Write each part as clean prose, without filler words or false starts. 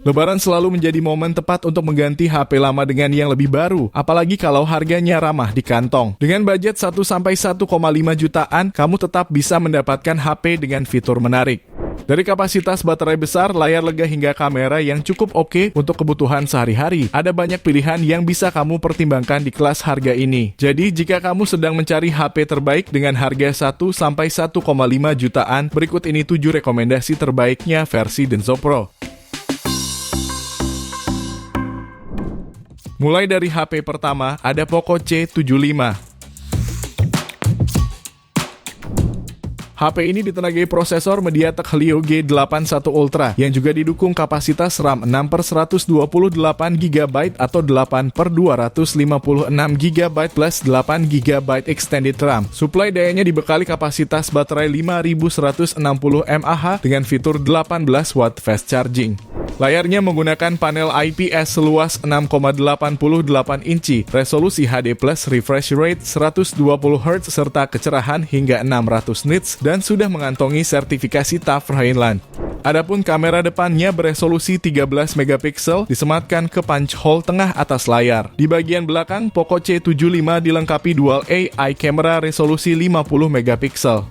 Lebaran selalu menjadi momen tepat untuk mengganti HP lama dengan yang lebih baru, apalagi kalau harganya ramah di kantong. Dengan budget 1-1,5 jutaan, kamu tetap bisa mendapatkan HP dengan fitur menarik. Dari kapasitas baterai besar, layar lega hingga kamera yang cukup oke untuk kebutuhan sehari-hari, ada banyak pilihan yang bisa kamu pertimbangkan di kelas harga ini. Jadi, jika kamu sedang mencari HP terbaik dengan harga 1-1,5 jutaan, berikut ini 7 rekomendasi terbaiknya versi Denso Pro. Mulai dari HP pertama, ada Poco C75. HP ini ditenagai prosesor MediaTek Helio G81 Ultra yang juga didukung kapasitas RAM 6/128 GB atau 8/256 GB plus 8 GB extended RAM. Suplai dayanya dibekali kapasitas baterai 5160 mAh dengan fitur 18 watt fast charging. Layarnya menggunakan panel IPS seluas 6,88 inci, resolusi HD+, refresh rate 120 Hz serta kecerahan hingga 600 nits dan sudah mengantongi sertifikasi TUF Rheinland. Adapun kamera depannya beresolusi 13 megapiksel disematkan ke punch hole tengah atas layar. Di bagian belakang, Poco C75 dilengkapi dual AI camera resolusi 50 megapiksel.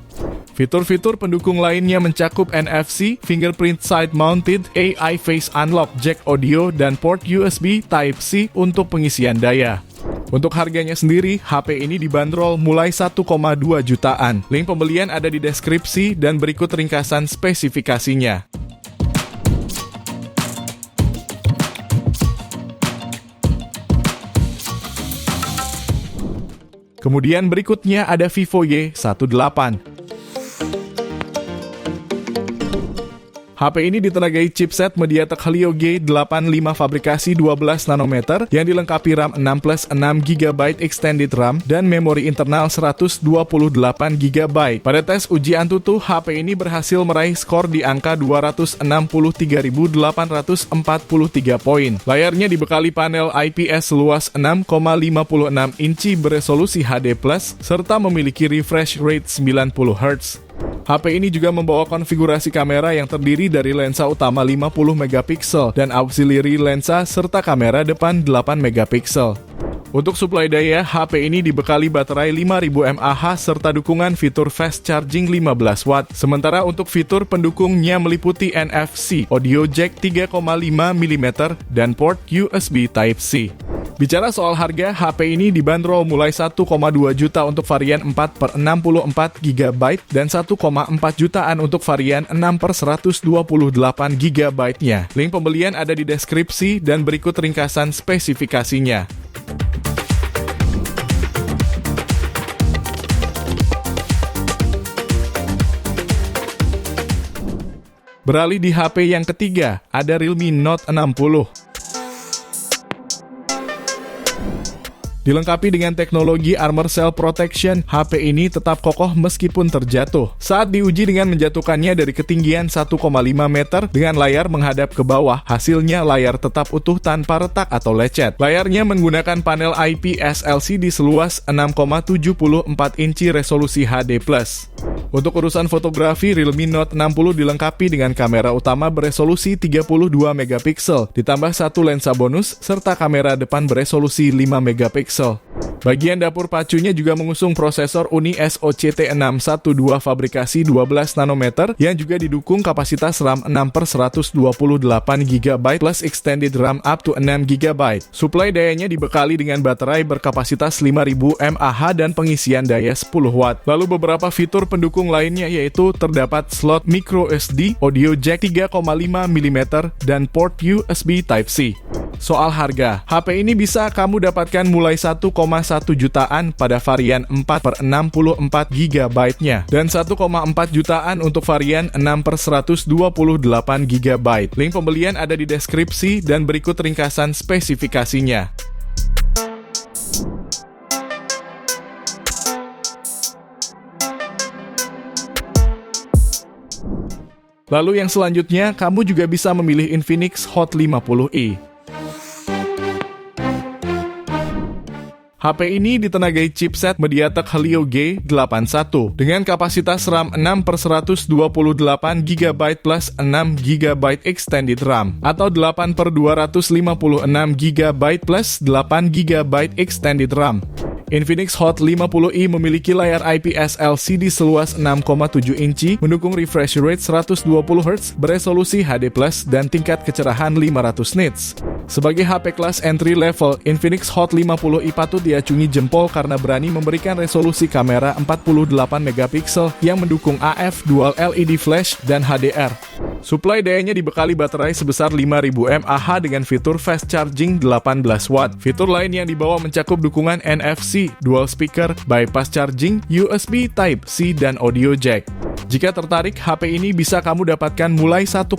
Fitur-fitur pendukung lainnya mencakup NFC, fingerprint side-mounted, AI Face Unlock, jack audio, dan port USB Type-C untuk pengisian daya. Untuk harganya sendiri, HP ini dibanderol mulai 1,2 jutaan. Link pembelian ada di deskripsi dan berikut ringkasan spesifikasinya. Kemudian berikutnya ada Vivo Y18. HP ini ditenagai chipset MediaTek Helio G85 fabrikasi 12 nanometer yang dilengkapi RAM 6+6 GB extended RAM dan memori internal 128 GB. Pada tes uji Antutu, HP ini berhasil meraih skor di angka 263.843 poin. Layarnya dibekali panel IPS luas 6,56 inci beresolusi HD+, serta memiliki refresh rate 90 Hz. HP ini juga membawa konfigurasi kamera yang terdiri dari lensa utama 50 megapiksel dan auxiliary lensa serta kamera depan 8 megapiksel. Untuk suplai daya, HP ini dibekali baterai 5000 mAh serta dukungan fitur fast charging 15 watt. Sementara untuk fitur pendukungnya meliputi NFC, audio jack 3,5 mm, dan port USB Type-C. Bicara soal harga, HP ini dibanderol mulai 1,2 juta untuk varian 4/64 GB dan 1,4 jutaan untuk varian 6/128 GB-nya. Link pembelian ada di deskripsi dan berikut ringkasan spesifikasinya. Beralih di HP yang ketiga, ada Realme Note 60. Dilengkapi dengan teknologi Armor Cell Protection, HP ini tetap kokoh meskipun terjatuh. Saat diuji dengan menjatuhkannya dari ketinggian 1,5 meter dengan layar menghadap ke bawah, hasilnya layar tetap utuh tanpa retak atau lecet. Layarnya menggunakan panel IPS LCD seluas 6,74 inci resolusi HD+. Untuk urusan fotografi, Realme Note 60 dilengkapi dengan kamera utama beresolusi 32 megapiksel, ditambah satu lensa bonus, serta kamera depan beresolusi 5 megapiksel. Bagian dapur pacunya juga mengusung prosesor Uni SoC T612 fabrikasi 12 nanometer yang juga didukung kapasitas RAM 6/128 GB plus extended RAM up to 6 GB. Suplai dayanya dibekali dengan baterai berkapasitas 5000 mAh dan pengisian daya 10 watt. Lalu beberapa fitur pendukung lainnya yaitu terdapat slot micro SD, audio jack 3,5 mm, dan port USB Type-C. Soal harga, HP ini bisa kamu dapatkan mulai 1,1 jutaan pada varian 4/64 GB-nya dan 1,4 jutaan untuk varian 6/128 GB. Link pembelian ada di deskripsi dan berikut ringkasan spesifikasinya. Lalu yang selanjutnya, kamu juga bisa memilih Infinix Hot 50i. HP ini ditenagai chipset MediaTek Helio G81 dengan kapasitas RAM 6/128 GB plus 6 GB extended RAM atau 8/256 GB plus 8 GB extended RAM. Infinix Hot 50i memiliki layar IPS LCD seluas 6,7 inci, mendukung refresh rate 120 Hz, beresolusi HD+, dan tingkat kecerahan 500 nits. Sebagai HP kelas entry level, Infinix Hot 50i patut diacungi jempol karena berani memberikan resolusi kamera 48 MP yang mendukung AF, Dual LED Flash, dan HDR. Suplai dayanya dibekali baterai sebesar 5000 mAh dengan fitur fast charging 18 watt. Fitur lain yang dibawa mencakup dukungan NFC, dual speaker, bypass charging, USB Type-C, dan audio jack. Jika tertarik, HP ini bisa kamu dapatkan mulai 1,4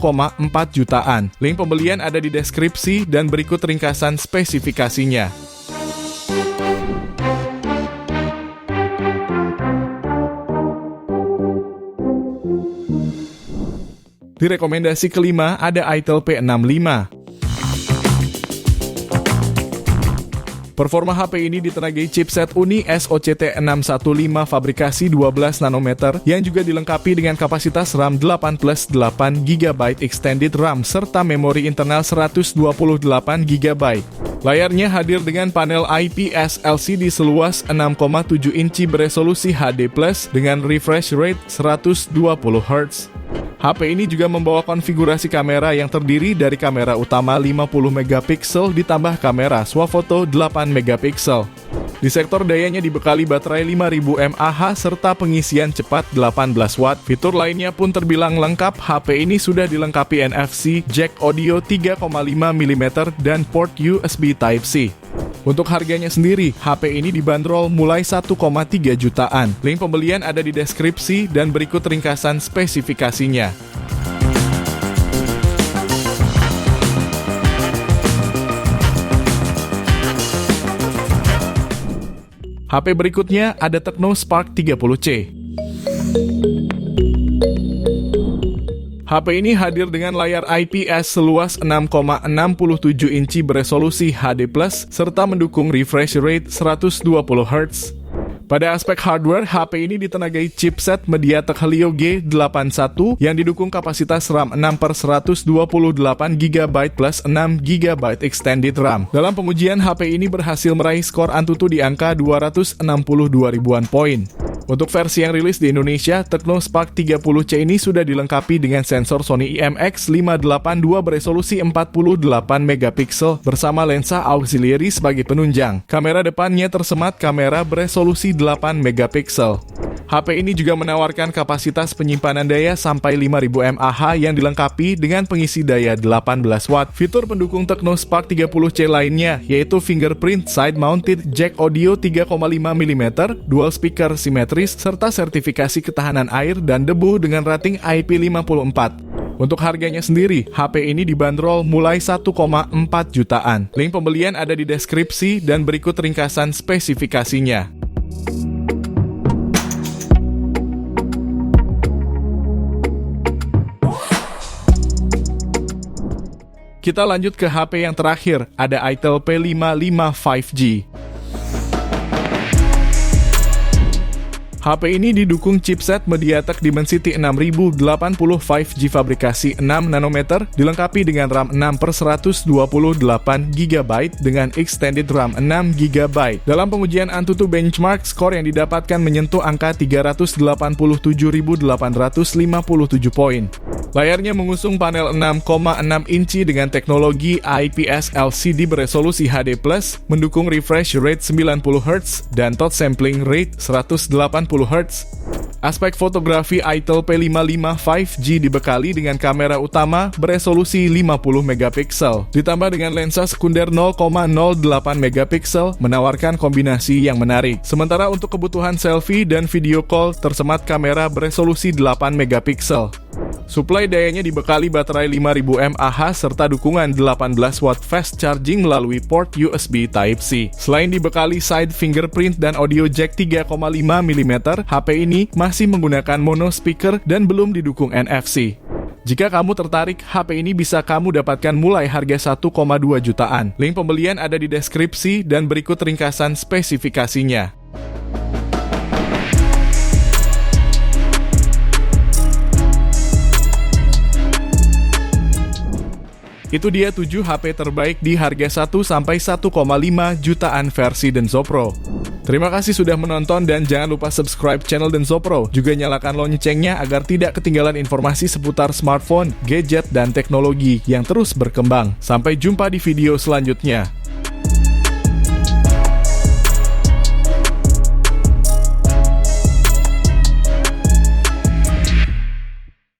jutaan. Link pembelian ada di deskripsi dan berikut ringkasan spesifikasinya. Di rekomendasi kelima ada Itel P65. Performa HP ini ditenagai chipset Uni SoCT 615 fabrikasi 12 nanometer yang juga dilengkapi dengan kapasitas RAM 8+8 GB extended RAM serta memori internal 128 GB. Layarnya hadir dengan panel IPS LCD seluas 6,7 inci beresolusi HD+ dengan refresh rate 120 Hz. HP ini juga membawa konfigurasi kamera yang terdiri dari kamera utama 50 MP ditambah kamera swafoto 8 MP. Di sektor dayanya dibekali baterai 5000 mAh serta pengisian cepat 18 watt. Fitur lainnya pun terbilang lengkap. HP ini sudah dilengkapi NFC, jack audio 3,5 mm, dan port USB Type-C. Untuk harganya sendiri, HP ini dibanderol mulai 1,3 jutaan. Link pembelian ada di deskripsi dan berikut ringkasan spesifikasinya. HP berikutnya ada Tecno Spark 30C. HP ini hadir dengan layar IPS seluas 6,67 inci beresolusi HD+, serta mendukung refresh rate 120 Hz. Pada aspek hardware, HP ini ditenagai chipset MediaTek Helio G81 yang didukung kapasitas RAM 6/128 GB plus 6 GB extended RAM. Dalam pengujian, HP ini berhasil meraih skor Antutu di angka 262 ribuan poin. Untuk versi yang rilis di Indonesia, Tecno Spark 30C ini sudah dilengkapi dengan sensor Sony IMX582 beresolusi 48 MP bersama lensa auxiliary sebagai penunjang. Kamera depannya tersemat kamera beresolusi 8 MP. HP ini juga menawarkan kapasitas penyimpanan daya sampai 5000 mAh yang dilengkapi dengan pengisi daya 18 watt. Fitur pendukung Tecno Spark 30C lainnya yaitu fingerprint side-mounted jack audio 3,5 mm, dual speaker simetris, serta sertifikasi ketahanan air dan debu dengan rating IP54. Untuk harganya sendiri, HP ini dibanderol mulai 1,4 jutaan. Link pembelian ada di deskripsi dan berikut ringkasan spesifikasinya. Kita lanjut ke HP yang terakhir, ada Itel P55 5G. HP ini didukung chipset MediaTek Dimensity 6080 5G fabrikasi 6 nanometer, dilengkapi dengan RAM 6/128 GB dengan extended RAM 6 GB. Dalam pengujian Antutu benchmark, skor yang didapatkan menyentuh angka 387.857 poin. Layarnya mengusung panel 6,6 inci dengan teknologi IPS LCD beresolusi HD+, mendukung refresh rate 90 Hz dan touch sampling rate 180 Hz. Aspek fotografi Itel P55 5G dibekali dengan kamera utama beresolusi 50 MP, ditambah dengan lensa sekunder 0,08 MP, menawarkan kombinasi yang menarik. Sementara untuk kebutuhan selfie dan video call tersemat kamera beresolusi 8 MP. Suplai dayanya dibekali baterai 5000 mAh serta dukungan 18 watt fast charging melalui port USB Type-C. Selain dibekali side fingerprint dan audio jack 3,5 mm, HP ini masih menggunakan mono speaker dan belum didukung NFC. Jika kamu tertarik, HP ini bisa kamu dapatkan mulai harga 1,2 jutaan. Link pembelian ada di deskripsi dan berikut ringkasan spesifikasinya. Itu dia 7 HP terbaik di harga 1 sampai 1,5 jutaan versi Denso Pro. Terima kasih sudah menonton dan jangan lupa subscribe channel Denso Pro. Juga nyalakan loncengnya agar tidak ketinggalan informasi seputar smartphone, gadget, dan teknologi yang terus berkembang. Sampai jumpa di video selanjutnya.